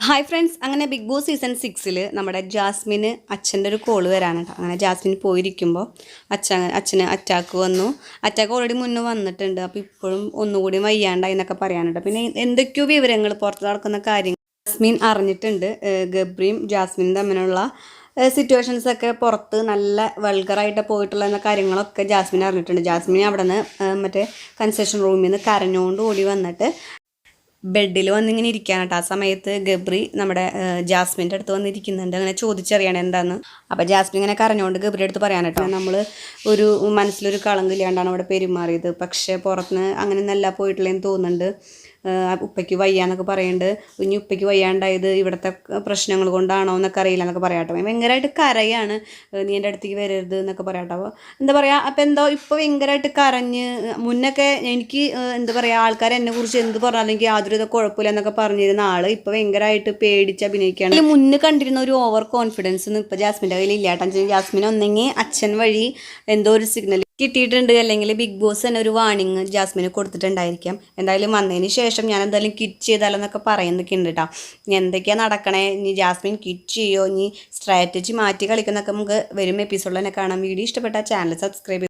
Hi friends, അങ്ങനെ big boss season 6 നമ്മുടെ ജാസ്മിന് അച്ഛൻ്റെ ഒരു കോള് വരാനുണ്ട്. അങ്ങനെ ജാസ്മിൻ പോയിരിക്കുമ്പോൾ അച്ഛന് അറ്റാക്ക് വന്നു. അറ്റാക്ക് ഓൾറെഡി മുന്നേ വന്നിട്ടുണ്ട്. അപ്പോൾ ഇപ്പോഴും ഒന്നുകൂടി വയ്യാണ്ടായി എന്നൊക്കെ പറയാനുണ്ട്. പിന്നെ എന്തൊക്കെയോ വിവരങ്ങൾ പുറത്ത് നടക്കുന്ന കാര്യങ്ങൾ ജാസ്മിൻ അറിഞ്ഞിട്ടുണ്ട്. ഗബ്രിയും ജാസ്മിനും തമ്മിലുള്ള സിറ്റുവേഷൻസ് ഒക്കെ പുറത്ത് നല്ല വൾഗറായിട്ട് പോയിട്ടുള്ള എന്ന കാര്യങ്ങളൊക്കെ ജാസ്മിൻ അറിഞ്ഞിട്ടുണ്ട്. ജാസ്മിൻ അവിടെ നിന്ന് മറ്റേ കൺസെഷൻ റൂമിൽ നിന്ന് കരഞ്ഞുകൊണ്ട് ഓടി വന്നിട്ട് ബെഡിൽ വന്നിങ്ങനെ ഇരിക്കാനായിട്ട്. ആ സമയത്ത് ഗബ്രി നമ്മുടെ ജാസ്മിൻ്റെ അടുത്ത് വന്നിരിക്കുന്നുണ്ട്. അങ്ങനെ ചോദിച്ചറിയണം എന്താന്ന്. അപ്പോൾ ജാസ്മിൻ ഇങ്ങനെ കരഞ്ഞുകൊണ്ട് ഗബ്രിയുടെ അടുത്ത് പറയാനായിട്ടോ, നമ്മൾ ഒരു മനസ്സിലൊരു കളങ്കില്ലാണ്ടാണ് അവിടെ പെരുമാറിയത്. പക്ഷേ പുറത്തുനിന്ന് അങ്ങനെ നല്ല പോയിട്ടില്ലെന്ന് തോന്നുന്നുണ്ട്. ഉപ്പയ്ക്ക് വയ്യാന്നൊക്കെ പറയുന്നുണ്ട്. ഇനി ഉപ്പയ്ക്ക് വയ്യാണ്ടായത് ഇവിടുത്തെ പ്രശ്നങ്ങൾ കൊണ്ടാണോ എന്നൊക്കെ അറിയില്ല എന്നൊക്കെ പറയാട്ടോ. ഭയങ്കരമായിട്ട് കരയാണ്. നീ എൻ്റെ അടുത്തേക്ക് വരരുത് എന്നൊക്കെ പറയാട്ടോ. അപ്പോൾ എന്താ പറയുക, അപ്പോൾ എന്തോ ഇപ്പോൾ ഭയങ്കരമായിട്ട് കരഞ്ഞ്. മുന്നൊക്കെ എനിക്ക് എന്താ പറയുക, ആൾക്കാർ എന്നെക്കുറിച്ച് എന്ത് പറഞ്ഞാലും എനിക്ക് യാതൊരു ഇത് കുഴപ്പമില്ല എന്നൊക്കെ പറഞ്ഞിരുന്ന ആൾ ഇപ്പോൾ ഭയങ്കരമായിട്ട് പേടിച്ച് അഭിനയിക്കുകയാണ്. ഇതിൽ മുന്നേ കണ്ടിരുന്ന ഒരു ഓവർ കോൺഫിഡൻസ് ഒന്നും ഇപ്പോൾ ജാസ്മിൻ്റെ കയ്യിൽ ഇല്ലാട്ടോ. ജാസ്മിൻ ഒന്നെങ്കിൽ അച്ഛൻ വഴി എന്തോ ഒരു സിഗ്നൽ കിട്ടിയിട്ടുണ്ട്, അല്ലെങ്കിൽ ബിഗ് ബോസ് തന്നെ ഒരു വാർണിംഗ് ജാസ്മിന് കൊടുത്തിട്ടുണ്ടായിരിക്കാം. എന്തായാലും വന്നതിന് ശേഷം ഞാൻ എന്തായാലും കിറ്റ് ചെയ്താലെന്നൊക്കെ പറയുന്നൊക്കെ ഉണ്ട് കേട്ടോ. ഇനി എന്തൊക്കെയാണ് നടക്കണേ, ഇനി ജാസ്മിൻ കിറ്റ് ചെയ്യോ, ഇനി സ്ട്രാറ്റജി മാറ്റി കളിക്കുന്നൊക്കെ നമുക്ക് വരും എപ്പിസോഡിൽ തന്നെ കാണാം. വീഡിയോ ഇഷ്ടപ്പെട്ട ചാനൽ സബ്സ്ക്രൈബ്